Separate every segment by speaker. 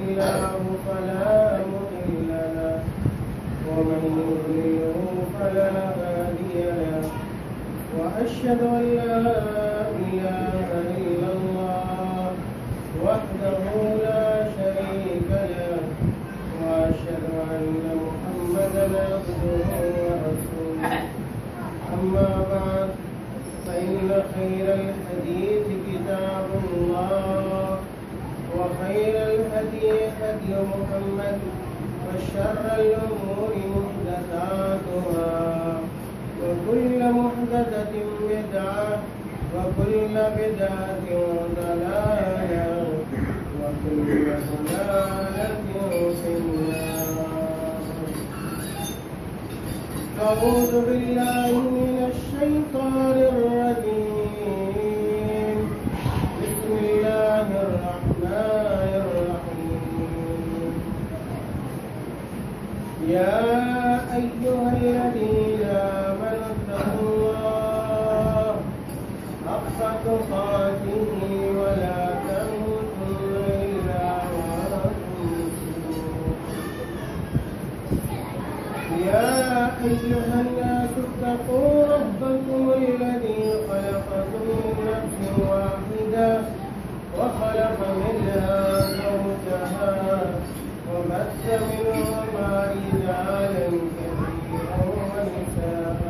Speaker 1: الله فلا مضل له ومن يضلله فلا هادي له وأشهد أن لا إله إلا الله وحده لا شريك له وأشهد أن محمدا عبده ورسوله أما بعد فإن خير الحديث كتاب الله وخير الهدي هدي محمد وشر الأمور محدثاتها وكل محدثة بدعة وكل بدعة ضلالة وكل ضلالة في النار. أعوذ بالله من الشيطان الرجيم. بسم الله الرحمن الرحيم. يا أيها الذين آمنوا اتقوا الله حق تقاته ولا تموتن إلا وأنتم مسلمون. يا أيها الناس اتقوا ربكم الذي خلقكم من نفس واحدة وخلق منها زوجها وبث منهما رجالا كثيرا ونساء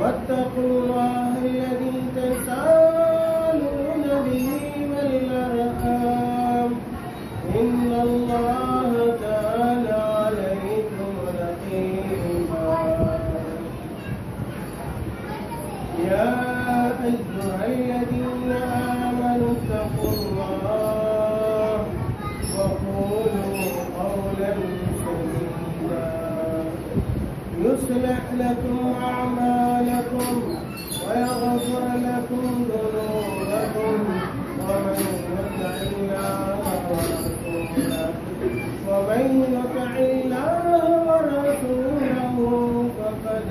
Speaker 1: واتقوا الله الذي تساءلون به والأرحام إن الله كان عليكم رقيبا. يا أيها الذين آمنوا اتقوا الله وقولوا قولا سديدا يصلح لكم أعمالكم ويغفر لكم ذنوبكم ومن يطع الله ورسوله فقد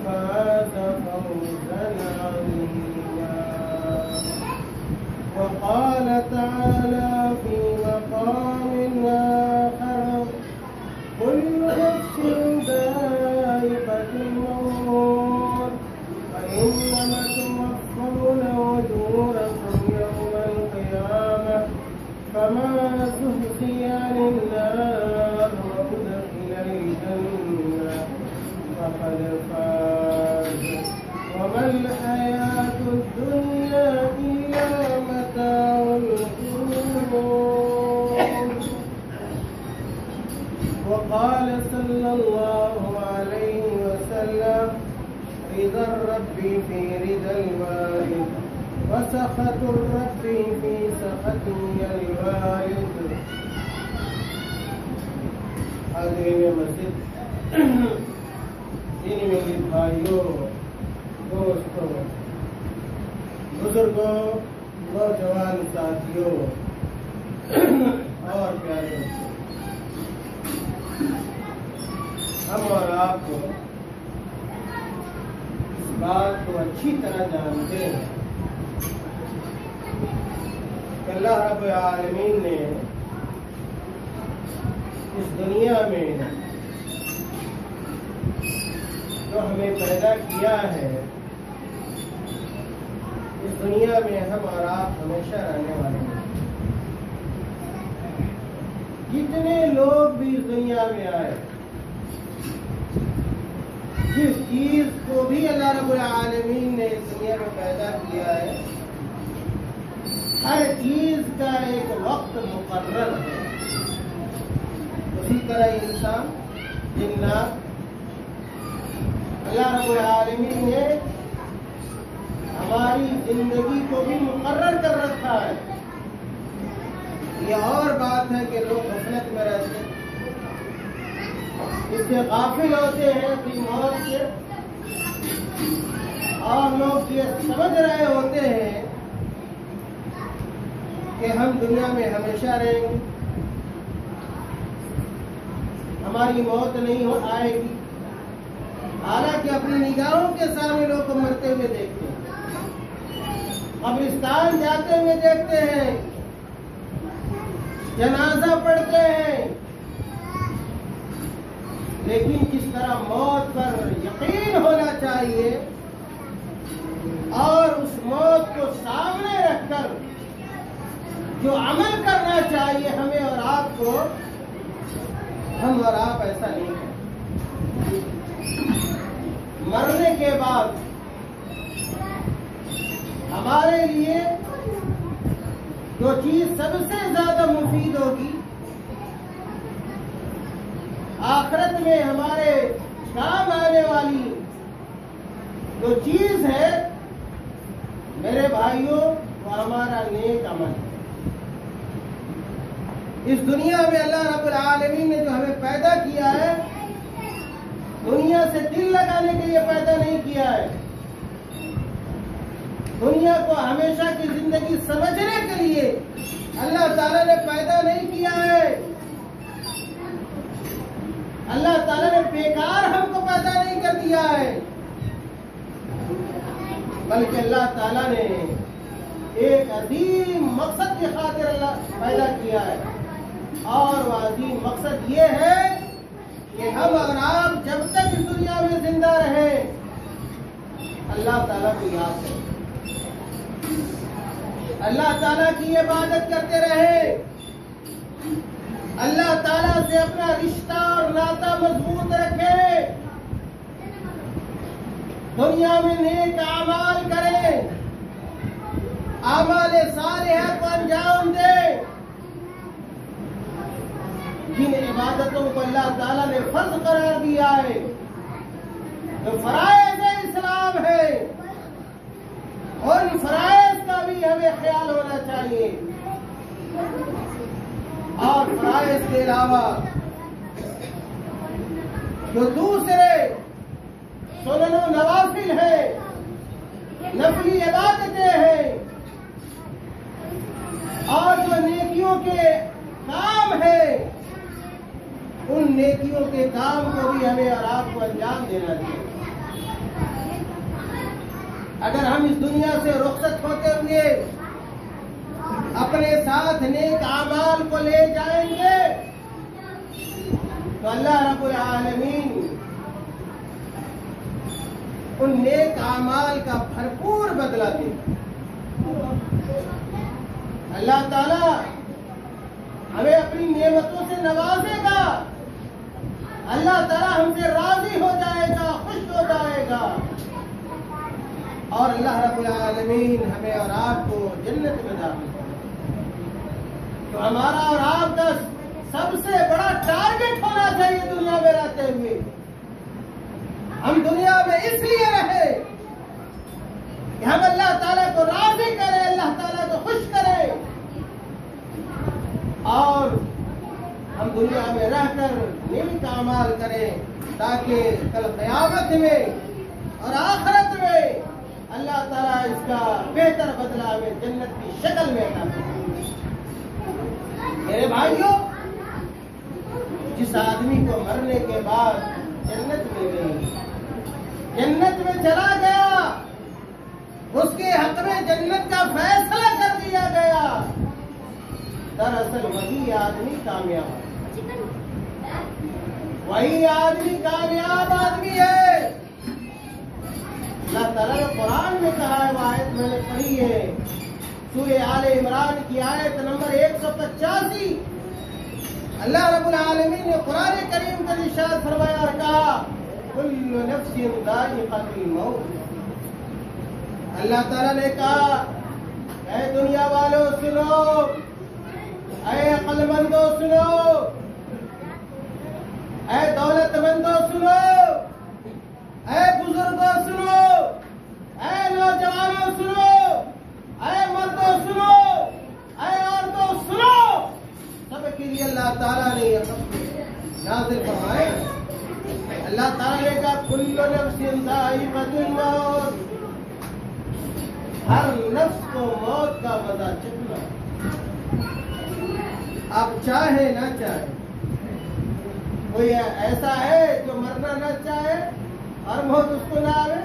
Speaker 1: فاز فوزا عظيما. وقال تعالى في مقام آخر كل نفس ذائقة الموت فإنما توفون أجوركم يوم القيامة فمن زحزح عن النار وأدخل الجنة فقد فاز وما الحياة الدنيا إلا متاع الغرور. وقال صلى الله عليه وسلم رضا الرب في رضا الوالد وسخط الرب في سخط الوالد. حاضرین مسجد، دین میرے بھائیوں، دوستوں، بزرگوں، نوجوان ساتھیوں اور پیارے بچوں، ہم اور آپ کو اس بات کو اچھی طرح جانتے ہیں کہ اللہ رب العالمین نے اس دنیا میں جو ہمیں پیدا کیا ہے، اس دنیا میں ہم اور آپ ہمیشہ رہنے والے ہیں. جتنے لوگ بھی اس دنیا میں آئے، جس چیز کو بھی اللہ رب العالمین نے اس دنیا میں پیدا کیا ہے، ہر چیز کا ایک وقت مقرر ہے. اسی طرح انسان، جنات، اللہ رب العالمین نے ہماری زندگی کو بھی مقرر کر رکھا ہے. یہ اور بات ہے کہ لوگ غفلت میں رہتے ہیں، اس سے غافل ہوتے ہیں اپنی موت سے، اور لوگ یہ سمجھ رہے ہوتے ہیں کہ ہم دنیا میں ہمیشہ رہیں گے، ہماری موت نہیں آئے گی. حالانکہ اپنی نگاہوں کے سامنے لوگ کو مرتے ہوئے دیکھتے ہیں. قبرستان جاتے ہوئے دیکھتے ہیں، جنازہ پڑھتے ہیں، لیکن جس طرح موت پر یقین ہونا چاہیے اور اس موت کو سامنے رکھ کر جو عمل کرنا چاہیے ہمیں اور آپ کو، ہم اور آپ ایسا نہیں کریں۔ مرنے کے بعد ہمارے لیے جو چیز سب سے زیادہ مفید ہوگی، آخرت میں ہمارے کام آنے والی جو چیز ہے میرے بھائیوں، وہ ہمارا نیک عمل ہے۔ اس دنیا میں اللہ رب العالمین نے جو ہمیں پیدا کیا ہے، دنیا سے دل لگانے کے لیے پیدا نہیں کیا ہے، دنیا کو ہمیشہ کی زندگی سمجھنے کے لیے اللہ تعالیٰ نے پیدا نہیں کیا ہے۔ اللہ تعالیٰ نے بیکار ہم کو پیدا نہیں کر دیا ہے، بلکہ اللہ تعالیٰ نے ایک عظیم مقصد کی خاطر اللہ پیدا کیا ہے، اور وہ عظیم مقصد یہ ہے کہ ہم اور آپ جب تک اس دنیا میں زندہ رہیں اللہ تعالیٰ کو یاد کریں، اللہ تعالیٰ کی عبادت کرتے رہیں، اللہ تعالیٰ سے اپنا رشتہ اور ناطہ مضبوط رکھیں، دنیا میں نیک اعمال کریں، اعمال صالحہ کو انجام دیں، جن عبادتوں کو اللہ تعالیٰ نے فرض قرار دیا ہے، جو فرائض اسلام ہے، اور ان فرائض کا بھی ہمیں خیال ہونا چاہیے، اور فرائض کے علاوہ جو دوسرے سنن و نوافل ہیں، نفلی عبادتیں ہیں، اور جو نیکیوں کے کام ہیں، ان نیکیوں کے کام کو بھی ہمیں اور آپ کو انجام دینا چاہیے۔ اگر ہم اس دنیا سے رخصت ہوتے ہوئے اپنے ساتھ نیک اعمال کو لے جائیں گے تو اللہ رب العالمین ان نیک اعمال کا بھرپور بدلہ دے گا۔ اللہ تعالیٰ ہمیں اپنی نعمتوں سے نوازے گا، اللہ تعالیٰ ہم سے راضی ہو جائے گا، خوش ہو جائے گا، اور اللہ رب العالمین ہمیں اور آپ کو جنت میں داخل کرے۔ تو ہمارا اور آپ کا سب سے بڑا ٹارگٹ ہونا چاہیے دنیا میں رہتے ہوئے، ہم دنیا میں اس لیے رہے کہ ہم اللہ تعالیٰ کو راضی کریں، اللہ تعالیٰ کو خوش کریں، اور ہم دنیا میں رہ کر نیک اعمال کریں، تاکہ کل قیامت میں اور آخرت میں اللہ تعالیٰ اس کا بہتر بدلہ ہمیں جنت کی شکل میں عطا کرے۔ میرے بھائیوں، جس آدمی کو مرنے کے بعد جنت مل گئی، جنت میں چلا گیا، اس کے حق میں جنت کا فیصلہ کر دیا گیا، دراصل وہی آدمی کامیاب ہے، وہی آدمی کامیاب آدمی ہے۔ اللہ تعالیٰ نے قرآن میں کہا ہے، وہ آیت میں نے پڑھی ہے، سورہ آل عمران کی آیت نمبر 185، اللہ رب العالمین نے قرآن کریم کا ارشاد فرمایا اور کہا کل نفس ذائقۃ الموت۔ اللہ تعالیٰ نے کہا اے دنیا والوں سنو، اے عقل مندو سنو، اے دولت مندو سنو، اے بزرگوں سنو، اے نوجوانوں سنو، اے مردوں سنو، اے عورتوں سنو، سب کے لیے اللہ تعالیٰ نے یہ سب نازل فرمائے۔ اللہ تعالیٰ نے کہا کل نفس ذائقۃ الموت، ہر نفس کو موت کا مزہ چکھنا، آپ چاہے نہ چاہے۔ کوئی ایسا ہے جو مرنا نہ چاہے اور موت اس کو نہ آئے؟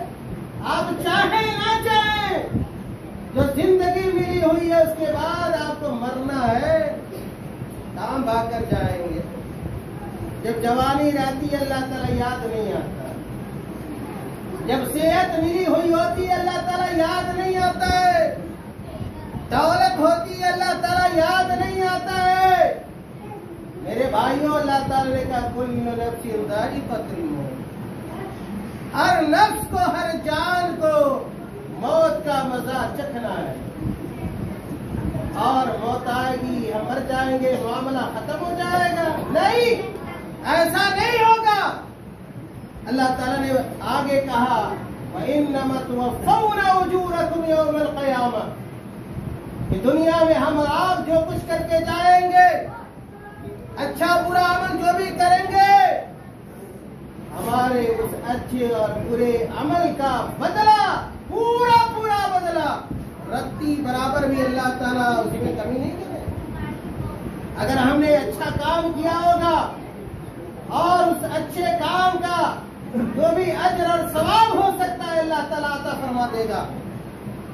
Speaker 1: آپ چاہیں نہ چاہیں جو زندگی ملی ہوئی ہے اس کے بعد آپ کو مرنا ہے، کام بھاگ کر جائیں گے۔ جب جوانی رہتی ہے اللہ تعالیٰ یاد نہیں آتا، جب صحت ملی ہوئی ہوتی ہے اللہ تعالیٰ یاد نہیں آتا ہے، دولت ہوتی ہے اللہ تعالیٰ یاد نہیں آتا ہے۔ میرے بھائیوں، اللہ تعالیٰ نے کہا کل نفس ذائقۃ الموت، ہر نفس کو، ہر جان کو موت کا مزہ چکھنا ہے، اور موت آئے گی ہم مر جائیں گے معاملہ ختم ہو جائے گا؟ نہیں، ایسا نہیں ہوگا۔ اللہ تعالیٰ نے آگے کہا وَإِنَّمَا تُوَفَّوْنَ أُجُورَكُمْ يَوْمَ الْقِيَامَةِ، کہ دنیا میں ہم آپ جو کچھ کر کے جائیں گے، اچھا برا عمل جو بھی کریں گے، ہمارے اس اچھے اور برے عمل کا بدلہ، پورا پورا بدلہ، رتی برابر بھی اللہ تعالیٰ اسی میں کمی نہیں کرے۔ اگر ہم نے اچھا کام کیا ہوگا اور اس اچھے کام کا جو بھی اجر اور ثواب ہو سکتا ہے اللہ تعالیٰ عطا فرما دے گا،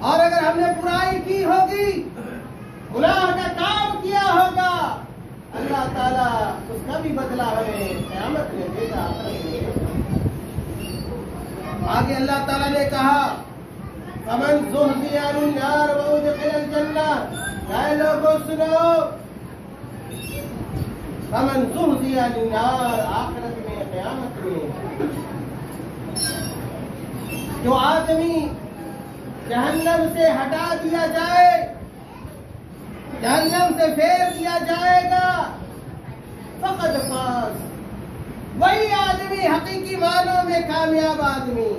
Speaker 1: اور اگر ہم نے برائی کی ہوگی، گناہ کا کام کیا ہوگا، اللہ تعالیٰ اس کا بھی بدلہ ہمیں قیامت میں دے گا۔ آگے اللہ تعالیٰ نے کہا فَمَنْ زُحْزِحَ عَنِ النَّارِ وَأُدْخِلَ الْجَنَّةَ، اے لوگوں سنو، فَمَنْ زُحْزِحَ عَنِ النَّارِ، آخرت میں، قیامت میں جو آدمی جہنم سے ہٹا دیا جائے، جہنم سے پھیر دیا جائے گا، فقد فاز، وہی آدمی حقیقی معنوں میں کامیاب آدمی۔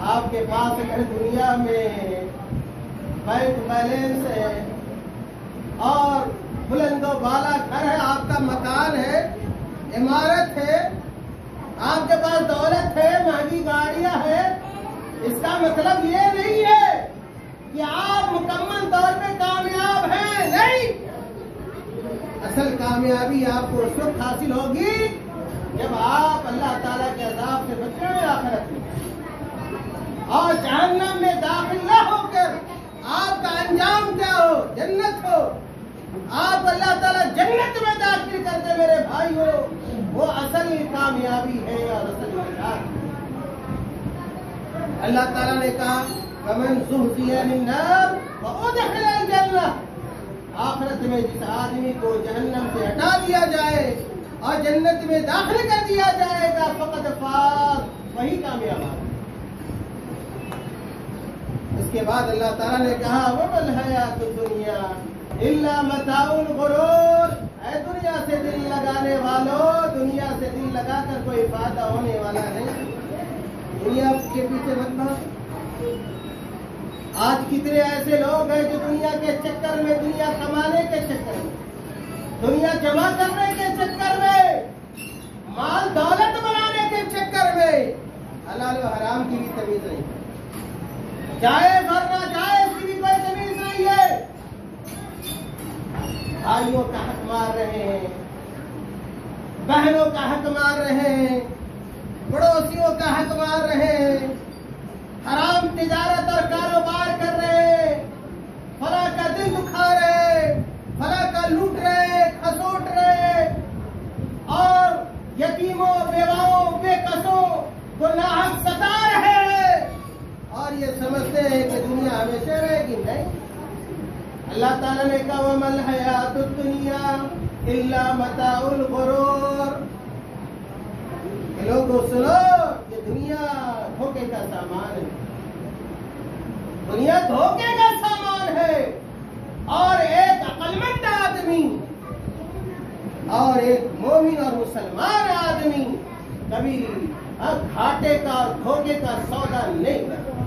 Speaker 1: آپ کے پاس اگر دنیا میں بینک بیلنس ہے اور بلند و بالا گھر ہے، آپ کا مکان ہے، عمارت ہے، آپ کے پاس دولت ہے، مہنگی گاڑیاں ہیں، اس کا مطلب یہ نہیں ہے کہ آپ مکمل طور پہ کامیاب ہیں، نہیں۔ اصل کامیابی آپ کو اس وقت حاصل ہوگی جب آپ اللہ تعالیٰ کے عذاب سے بچیں گے آخرت میں، اور جہنم میں داخل نہ ہو کر آپ کا انجام کیا ہو؟ جنت ہو، آپ اللہ تعالیٰ جنت میں داخل کر دے میرے بھائیو، وہ اصل کامیابی ہے اور اصل نجات۔ اللہ تعالیٰ نے کہا فَمَنْ زُحْزِحَ عَنِ النَّارِ وَأُدْخِلَ الْجَنَّةَ، آخرت میں جس آدمی کو جہنم سے ہٹا دیا جائے اور جنت میں داخل کر دیا جائے گا، فقد فاز، وہی کامیاب ہے۔ اس کے بعد اللہ تعالیٰ نے کہا وَمَا الْحَيَاةُ الدُّنْيَا إِلَّا مَتَاعُ الْغُرُورِ، اے دنیا سے دل لگانے والوں، دنیا سے دل لگا کر کوئی فائدہ ہونے والا نہیں، دنیا کے پیچھے مت بھاگو۔ آج کتنے ایسے لوگ ہیں جو دنیا کے چکر میں، دنیا کمانے کے چکر میں، دنیا جمع کرنے کے چکر میں، مال دولت بنانے کے چکر میں حلال و حرام کی بھی تمیز نہیں، جائز اور ناجائز کی بھی کوئی تمیز نہیں ہے، بھائیوں کا حق مار رہے ہیں، بہنوں کا حق مار رہے ہیں، پڑوسیوں کا حق مار رہے ہیں، حرام تجارت اور کاروبار کر رہے، فلاں کا دل دکھا رہے، فلاں کا لوٹ رہے، کھسوٹ رہے، اور یتیموں، بیواؤں، بے کسوں کو ناحق ستا رہے، اور یہ سمجھتے ہیں کہ دنیا ہمیشہ رہے گی، نہیں۔ اللہ تعالیٰ نے کہا وَمَا الْحَيَاةُ الدُّنْيَا إِلَّا مَتَاعُ الْغُرُورِ، لوگوں سنو، یہ دنیا دھوکے کا سامان ہے، دنیا دھوکے کا سامان ہے، اور ایک عقلمند آدمی اور ایک مومن اور مسلمان آدمی کبھی گھاٹے کا اور دھوکے کا سودا نہیں کرتا۔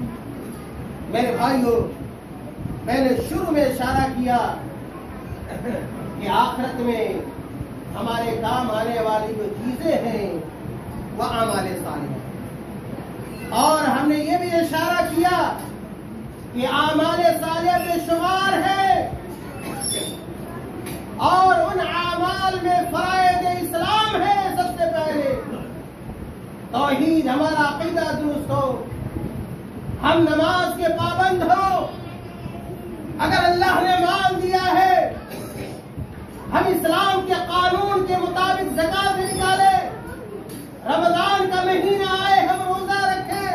Speaker 1: میرے بھائیوں، میں نے شروع میں اشارہ کیا کہ آخرت میں ہمارے کام آنے والی جو چیزیں ہیں وہ اعمال صالحہ، اور ہم نے یہ بھی اشارہ کیا کہ اعمال صالحہ میں شمار ہے، اور ان اعمال میں فرائض اسلام ہے۔ سب سے پہلے توحید، ہمارا عقیدہ درست ہو، ہم نماز کے پابند ہوں، اگر اللہ نے مان دیا ہے ہم اسلام کے قانون کے مطابق زکات نکالے، رمضان کا مہینہ آئے ہم روزہ رکھیں،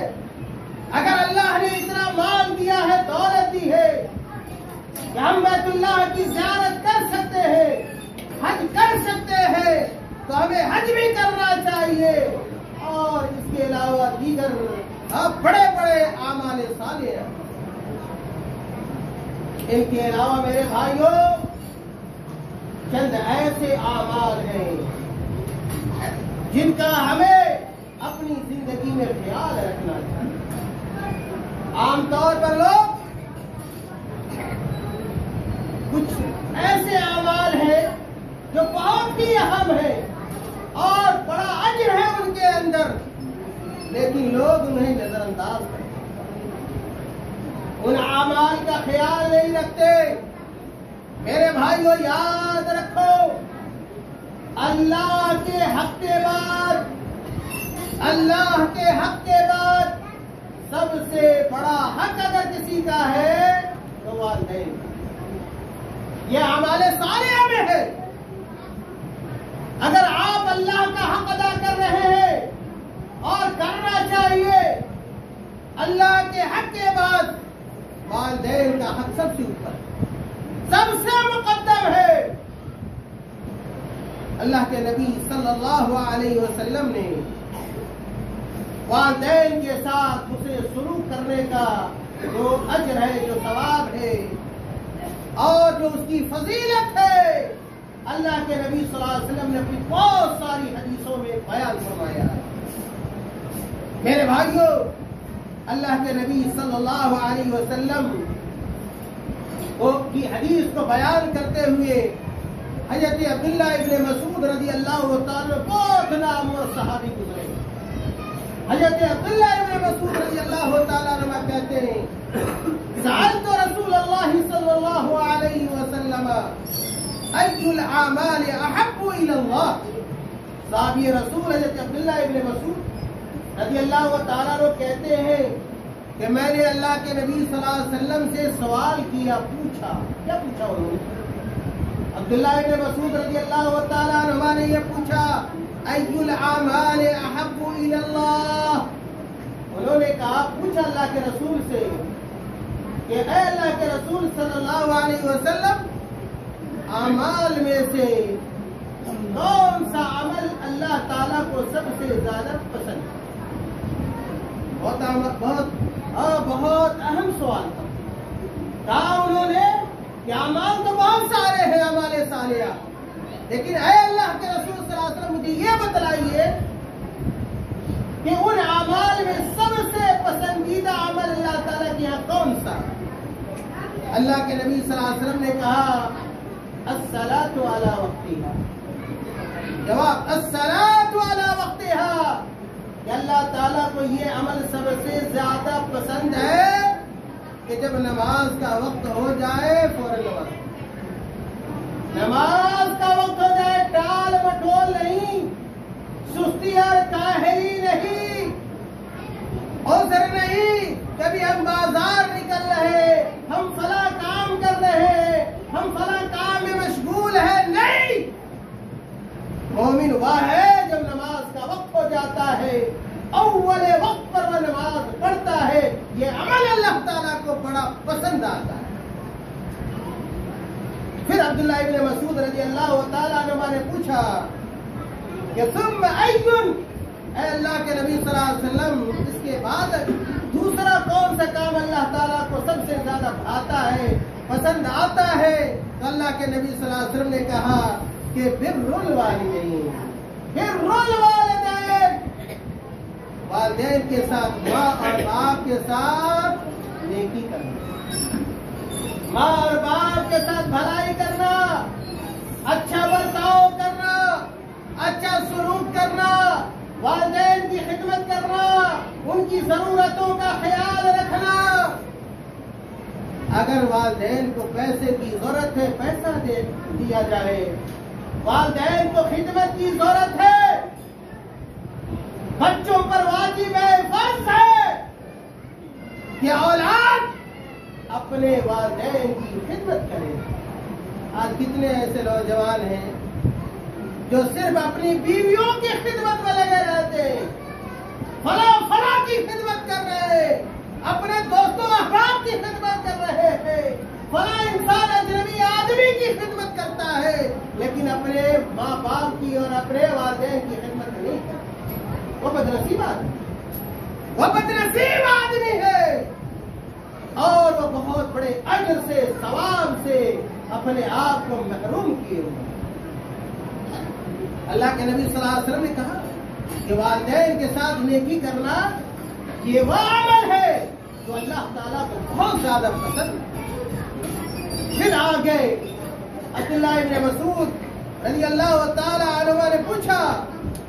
Speaker 1: اگر اللہ نے اتنا مان دیا ہے، دولت دی ہے کہ ہم بیت اللہ کی زیارت کر سکتے ہیں، حج کر سکتے ہیں، تو ہمیں حج بھی کرنا چاہیے، اور اس کے علاوہ دیگر بڑے بڑے اعمال صالح ہیں۔ ان کے علاوہ میرے بھائیوں چند ایسے اعمال ہیں جن کا ہمیں اپنی زندگی میں خیال رکھنا چاہیے۔ عام طور پر لوگ کچھ ایسے اعمال ہیں جو بہت ہی اہم ہیں اور بڑا اجر ہے ان کے اندر، لیکن لوگ انہیں نظر انداز کرتے ہیں، ان اعمال کا خیال نہیں رکھتے۔ میرے بھائیو یاد رکھو، اللہ کے حق کے بعد سب سے بڑا حق اگر کسی کا ہے تو والدین کا۔ یہ اعمال صالحہ میں ہے۔ اگر آپ اللہ کا حق ادا کر رہے ہیں اور کرنا چاہیے، اللہ کے حق کے بعد والدین کا حق سب سے اوپر ہے، سب سے مقدم ہے۔ اللہ کے نبی صلی اللہ علیہ وسلم نے والدین کے ساتھ اسے سلوک کرنے کا جو اجر ہے، جو ثواب ہے اور جو اس کی فضیلت ہے، اللہ کے نبی صلی اللہ علیہ وسلم نے اپنی بہت ساری حدیثوں میں بیان فرمایا ہے۔ میرے بھائیوں، اللہ کے نبی صلی اللہ علیہ وسلم کی حدیث کو بیان کرتے ہوئے حضرت عبداللہ ابن مسعود رضی اللہ تعالیٰ بہت نام اور صحابی گزرے۔ حضرت عبداللہ ابن مسعود رضی اللہ تعالیٰ عنہ کہتے ہیں، سألت رسول اللہ صلی اللہ علیہ وسلم ای الاعمال احب الی اللہ۔ صحابی رسول حضرت عبداللہ ابن مسعود رضی اللہ تعالیٰ عنہ کہتے ہیں کہ میں نے اللہ کے نبی صلی اللہ علیہ وسلم سے سوال کیا، پوچھا، کیا پوچھا انہوں نے؟ عبداللہ ابن مسعود رضی اللہ تعالیٰ عنہ نے یہ پوچھا، ای الاعمال احب الی اللہ۔ انہوں نے کہا، پوچھا اللہ کے رسول سے کہ اے اللہ کے رسول صلی اللہ علیہ وسلم، اعمال میں سے کون سا عمل اللہ تعالیٰ کو سب سے زیادہ پسند ہے؟ بہت اہم سوال تھا۔ کہا انہوں نے کہ اعمال تو بہت سارے ہیں، اعمال صالحہ، لیکن اے اللہ کے رسول صلی اللہ علیہ وسلم مجھے یہ بتلائیے کہ ان اعمال میں سب سے پسندیدہ عمل اللہ تعالیٰ کے یہاں کون سا؟ اللہ کے نبی صلی اللہ علیہ وسلم نے کہا، الصلاۃ علی وقتہا۔ جواب، الصلاۃ علی وقتہا، کہ اللہ تعالیٰ کو یہ عمل سب سے زیادہ پسند ہے کہ جب نماز کا وقت ہو جائے فوراً نماز کا وقت ہو جائے، ٹال مٹول نہیں، سستی اور کاہلی نہیں، عذر نہیں، کبھی ہم بازار نکل رہے، ہم فلاں کام کر رہے، ہم فلاں کام میں مشغول ہیں، نہیں۔ مومن وہ ہے جب نماز کا وقت ہو جاتا ہے، اول وقت پر وہ نماز پڑھتا ہے، یہ عمل اللہ تعالیٰ کو بڑا پسند آتا ہے۔ پھر عبداللہ ابن مسعود رضی اللہ تعالیٰ عنہ نے پوچھا کہ ثم ایون، اے اللہ کے نبی صلی اللہ علیہ وسلم، اس کے بعد دوسرا کون سا کام اللہ تعالیٰ کو سب سے زیادہ بھاتا ہے، پسند آتا ہے؟ تو اللہ کے نبی صلی اللہ علیہ وسلم نے کہا کہ بر الوالدین، بر الوالدین، والدین کے ساتھ، ماں اور باپ کے ساتھ نیکی کرنا، ماں اور باپ کے ساتھ بھلائی کرنا، اچھا برتاؤ کرنا، اچھا سلوک کرنا، والدین کی خدمت کرنا، ان کی ضرورتوں کا خیال رکھنا۔ اگر والدین کو پیسے کی ضرورت ہے، پیسہ دیا جائے، والدین کو خدمت کی ضرورت ہے، بچوں پر واجب ہے، فرض ہے کہ اولاد اپنے والدین کی خدمت کرے. آج کتنے ایسے نوجوان ہیں جو صرف اپنی بیویوں کی خدمت میں لگے رہتے ہیں، فلاں کی خدمت کر رہے ہیں، اپنے دوستوں احباب کی خدمت کر رہے ہیں، فلاں انسان اجنبی آدمی کی خدمت کرتا ہے، لیکن اپنے ماں باپ کی اور اپنے والدین کی خدمت نہیں کرتا. وہ بدنصیب آدمی، وہ بدنصیب آدمی ہے، اور وہ بہت بڑے اجر سے ثواب سے اپنے آپ کو محروم کیے ہوئے. اللہ کے نبی صلی اللہ علیہ وسلم نے کہا کہ والدین کے ساتھ نیکی کرنا یہ وہ عمل ہے جو اللہ تعالیٰ کو بہت زیادہ پسند ہے. پھر آگے عبداللہ ابن مسعود رضی اللہ تعالیٰ عنہ نے پوچھا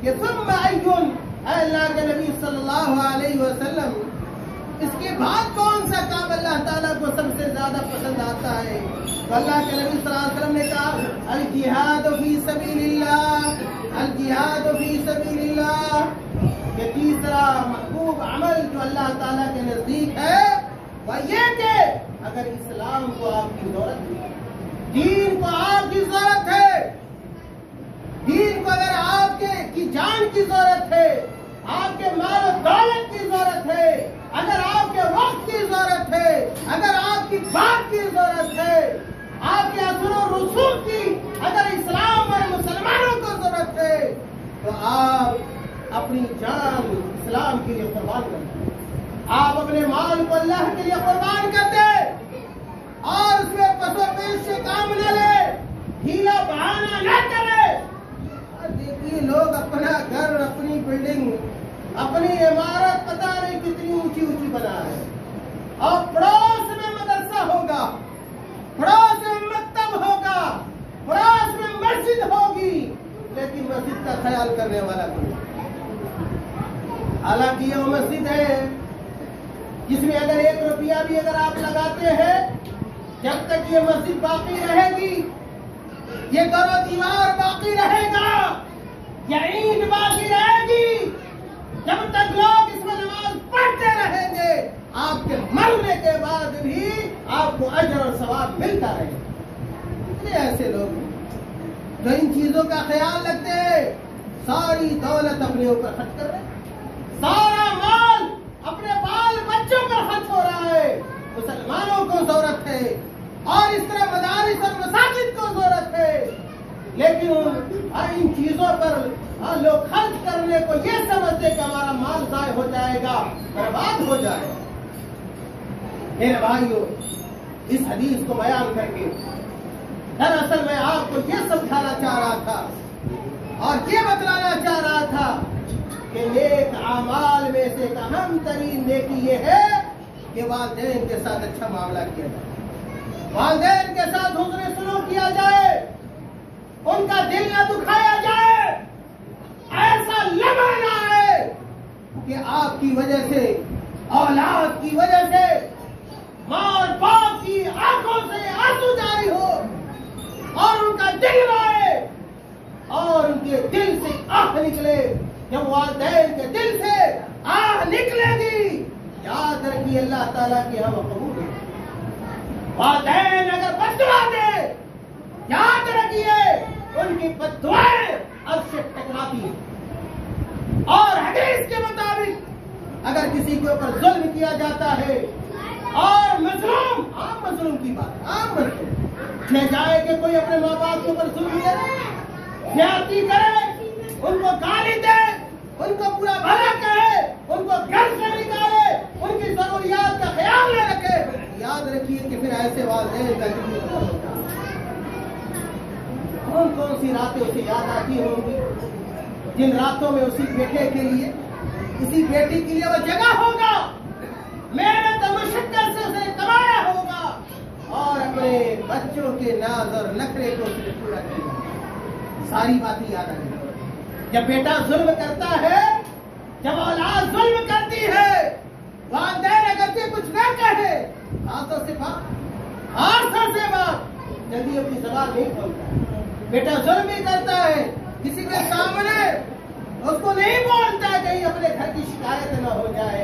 Speaker 1: کہ ثم ایون، اے اللہ کے نبی صلی اللہ علیہ وسلم، اس کے بعد کون سا کام اللہ تعالیٰ کو سب سے زیادہ پسند آتا ہے؟ تو اللہ کے نبی صلی اللہ علیہ وسلم نے کہا الجہاد فی سبیل اللہ، الجہاد فی سبیل اللہ. کہ تیسرا محبوب عمل جو اللہ تعالیٰ کے نزدیک ہے وہ یہ کہ اگر اسلام کو آپ کی ضرورت ہے، دین کو آپ کی ضرورت ہے، دین کو اگر آپ کی جان کی ضرورت ہے، آپ کے مال و دولت کی ضرورت ہے، اگر آپ کے وقت کی ضرورت ہے، اگر آپ کی بات کی ضرورت ہے، آپ کے اثر و رسوخ کی اگر اسلام اور مسلمانوں کو ضرورت ہے، تو آپ اپنی جان اسلام کے لیے قربان کر دیں، آپ اپنے مال کو اللہ کے لیے قربان کر دیں، اور اس میں پس و پیش سے کام نہ لے، ہیلا بہانا نہ کرے. دیکھیے لوگ اپنا گھر، اپنی بلڈنگ، اپنی عمارت پتہ نہیں کتنی اونچی اونچی بنا ہے، اور پڑوس میں مدرسہ ہوگا، پڑوس میں مکتب ہوگا، پڑوس میں مسجد ہوگی، لیکن مسجد کا خیال کرنے والا کوئی. حالانکہ یہ وہ مسجد ہے جس میں اگر 1 روپیہ بھی اگر آپ لگاتے ہیں، جب تک یہ مسجد باقی رہے گی، یہ در و دیوار باقی رہے گا، یہ اینٹ باقی رہے گی، جب تک لوگ اس میں نماز پڑھتے رہیں گے، آپ کے مرنے کے بعد بھی آپ کو اجر اور ثواب ملتا رہے گا. اتنے ایسے لوگ جو ان چیزوں کا خیال رکھتے ہیں، ساری دولت اپنے اوپر خرچ کر رہے ہیں، سارا مال اپنے بال بچوں پر خرچ ہو رہا ہے. مسلمانوں کو ضرورت ہے اور اس طرح مدارس اور مساجد کو ضرورت ہے، لیکن ان چیزوں پر لوگ خرچ کرنے کو یہ سمجھتے کہ ہمارا مال ضائع ہو جائے گا، برباد ہو جائے گا. میرے بھائیوں، اس حدیث کو بیان کر کے دراصل میں آپ کو یہ سمجھانا چاہ رہا تھا اور یہ بتلانا چاہ رہا تھا کہ نیک اعمال میں سے ایک اہم ترین نیکی یہ ہے کہ والدین کے ساتھ اچھا معاملہ کیا جائے، والدین کے ساتھ حسن سلوک کیا جائے، ان کا دل نہ دکھایا جائے، ایسا لمحہ نہ آئے کہ آپ کی وجہ سے، اولاد کی وجہ سے ماں اور باپ کی آنکھوں سے آنسو جاری ہو اور ان کا دل روئے اور ان کے دل سے آہ نکلے. جب والدین کے دل سے آہ نکلے گی، یاد رکھیے اللہ تعالیٰ کی ہم قبول ہے. والدین اگر بد دعا دے، یاد رکھیے ان کی بد دعائیں اب سے ٹکراتی ہیں. اور حدیث کے مطابق اگر کسی کے اوپر ظلم کیا جاتا ہے اور مظلوم، عام مظلوم کی بات، عام مظلوم نہ جائے کہ کوئی اپنے ماں باپ کے اوپر ظلم کرے، زیادتی کرے، ان کو گالی دے، ان کو برا بھلا کہے، ان کو گھر سے نکالے، ان کی ضروریات کا خیال نہ رکھے، یاد رکھیے کہ پھر ایسے والدین کا کون کون سی راتیں اسے یاد آتی ہوں گی، جن راتوں میں اسی بیٹے کے لیے، اسی بیٹی کے لیے وہ جگہ ہوگا، محنت اور مشقت سے اسے کمایا ہوگا اور اپنے بچوں کے ناز اور نخرے کو اسے پورا کیا. ساری باتیں یاد آئی. جب بیٹا ظلم کرتا ہے، جب اولاد ظلم کرتی ہے، والدین اگرچہ کچھ نہ کہے، ہاتھوں سے بات جلدی اپنی زبان نہیں کھولتا. بیٹا ظلم بھی کرتا ہے، کسی کے سامنے اس کو نہیں بولتا کہیں اپنے گھر کی شکایت نہ ہو جائے.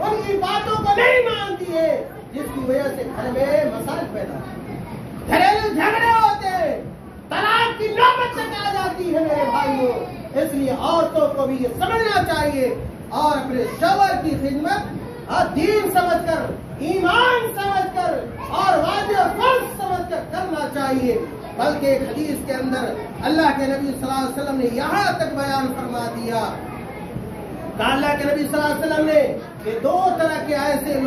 Speaker 1: ان کی باتوں کو نہیں مانتی ہے, جس کی وجہ سے گھر میں مسائل پیدا ہوتے ہیں, گھریلو جھگڑے ہوتے ہیں, طلاق کی نوبت تک آ جاتی ہے میرے بھائیوں. اس لیے عورتوں کو بھی یہ سمجھنا چاہیے اور اپنے شوہر کی خدمت دین سمجھ کر, ایمان سمجھ کر اور واجب فرض سمجھ کر کرنا چاہیے. بلکہ ایک حدیث کے اندر اللہ کے نبی صلی اللہ علیہ وسلم نے یہاں تک بیان فرما دیا کہ اللہ کے نبی صلی اللہ علیہ وسلم نے کہ دو طرح کے ایسے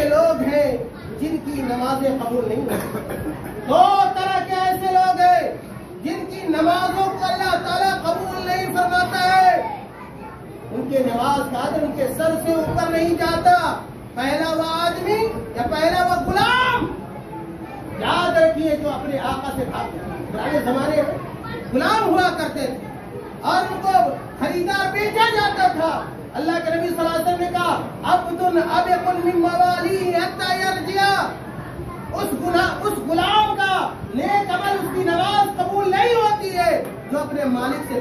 Speaker 1: لوگ ہیں جن کی نمازیں قبول نہیں ہوتی. دو طرح کے ایسے لوگ ہیں جن کی نمازوں کو اللہ تعالیٰ قبول نہیں فرماتا ہے. ان کے نماز کا اجر ان کے سر سے اوپر نہیں جاتا. پہلا وہ آدمی یا پہلا وہ غلام, یاد رکھیے, جو اپنے آقا سے بھاگ جائے. پرانے زمانے میں غلام ہوا کرتے تھے اور ان کو خریدار بیچا جاتا تھا. اللہ کے نبی صلی اللہ علیہ وسلم نے کہا عبد ابق من موالیہ حتی یرجع. اس غلام کا نیک عمل, اس کی نماز قبول نہیں ہوتی ہے جو اپنے مالک سے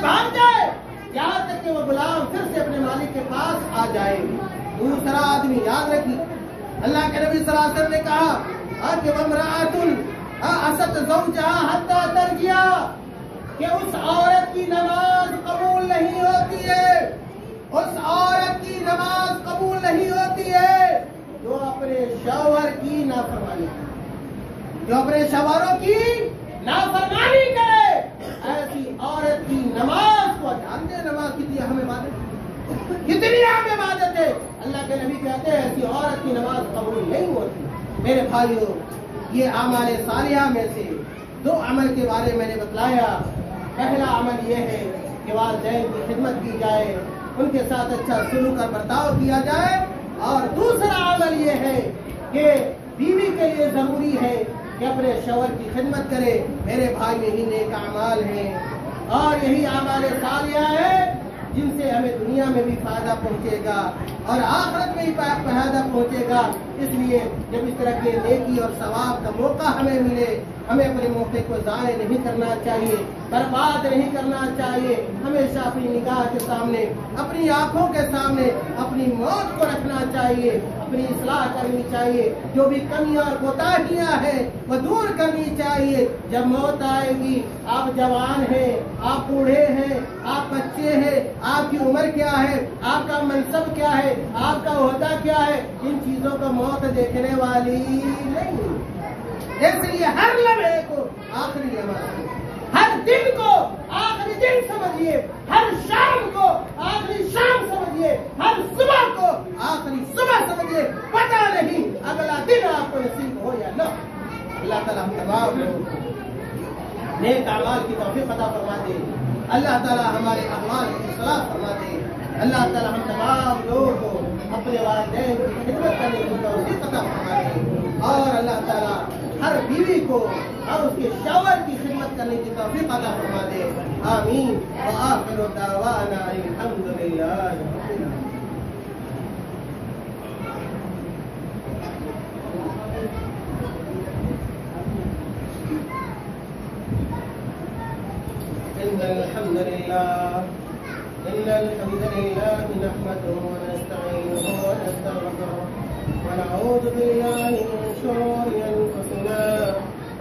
Speaker 1: بھاگ جائے یہاں تک کہ وہ غلام پھر سے اپنے مالک کے پاس آ جائے. دوسرا آدمی, یاد رکھیے, اللہ کے نبی صلی اللہ علیہ وسلم نے کہا کہ وامرأۃ عصت زوجها حتی ترجع, کہ اس عورت کی نماز قبول نہیں ہوتی ہے, اس عورت کی نماز قبول نہیں ہوتی ہے جو اپنے شوہر کی نافرمانی کرے, جو اپنے شوہروں کی نافرمانی کرے. ایسی عورت کی نماز کو جانتے ہیں نماز کتنی اہم عبادت ہے. اللہ کے نبی کہتے ہیں ایسی عورت کی نماز قبول نہیں ہوتی. میرے بھائیوں, یہ اعمال صالحہ میں سے دو عمل کے بارے میں نے بتلایا. پہلا عمل یہ ہے کہ والدین کی خدمت کی جائے, ان کے ساتھ اچھا سلوک اور برتاؤ کیا جائے. اور دوسرا عمل یہ ہے کہ بیوی کے لیے ضروری ہے کہ اپنے شوہر کی خدمت کرے. میرے بھائی, یہی نیک اعمال ہیں اور یہی اعمال صالحہ ہیں جن سے ہمیں دنیا میں بھی فائدہ پہنچے گا اور آخرت میں بھی فائدہ پہنچے گا. اس لیے جب اس طرح کے نیکی اور ثواب کا موقع ہمیں ملے, ہمیں اپنے موقع کو ضائع نہیں کرنا چاہیے, برباد نہیں کرنا چاہیے. ہمیشہ اپنی نگاہ کے سامنے, اپنی آنکھوں کے سامنے اپنی موت کو رکھنا چاہیے, اپنی اصلاح کرنی چاہیے. جو بھی کمیاں اور کوتاہیاں ہیں وہ دور کرنی چاہیے. جب موت آئے گی, آپ جوان ہیں, آپ بوڑھے ہیں, آپ بچے ہیں, آپ کی عمر کیا ہے, آپ کا منصب کیا ہے, آپ کا عہدہ کیا ہے, ان چیزوں کو موت دیکھنے والی نہیں. اس لیے ہر لمحے کو آخری لمحہ, ہر دن کو آخری دن سمجھیے, ہر شام کو آخری شام سمجھیے, ہر صبح کو آخری صبح سمجھیے. پتہ نہیں اگلا دن آپ کو نصیب ہو یا نہ. اللہ تعالیٰ ہم تمام لوگوں کو نیک اعمال کی توفیق عطا فرما دے. اللہ تعالیٰ ہمارے اعمال کی اصلاح فرما دے. اللہ تعالیٰ ہم تمام لوگوں کو اپنے والدین کی خدمت کرنے کی توفیق عطا فرما دے. اور اللہ تعالیٰ ہر بیوی کو اور اس کے شوہر کی خدمت کرنے کی توفیق عطا فرما دے. آمین. وآخر دعوانا الحمدللہ. إن الحمد لله نحمده ونستعينه ونستغفره ونعوذ بالله من شرور أنفسنا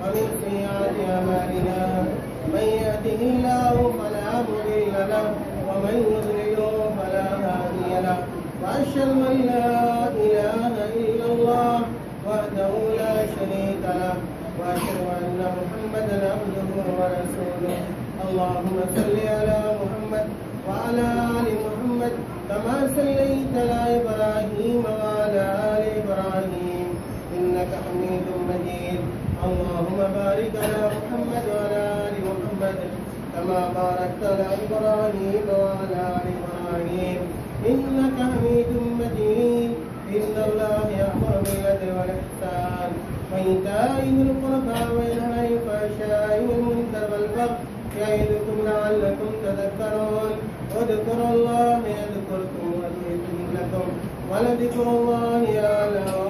Speaker 1: ومن سيئات أعمالنا. من يهده الله فلا مضل له ومن يضلل فلا هادي له. وأشهد أن لا إله إلا الله وحده لا شريك له وأشهد أن محمدا عبده ورسوله. اللهم صل على محمد وعلى آل محمد كما صليت على إبراهيم وعلى آل إبراهيم إنك حميد مجيد. اللهم بارك على محمد وعلى آل محمد كما باركت على إبراهيم وعلى آل إبراهيم إنك حميد مجيد. إن الله يأمر بالعدل والإحسان وإيتاء ذي القربى وينهى عن الفحشاء والمنكر والبغي يعظكم لعلكم تذكرون. واذكروا الله يذكركم ويغفر لكم ولذكر الله أعلم.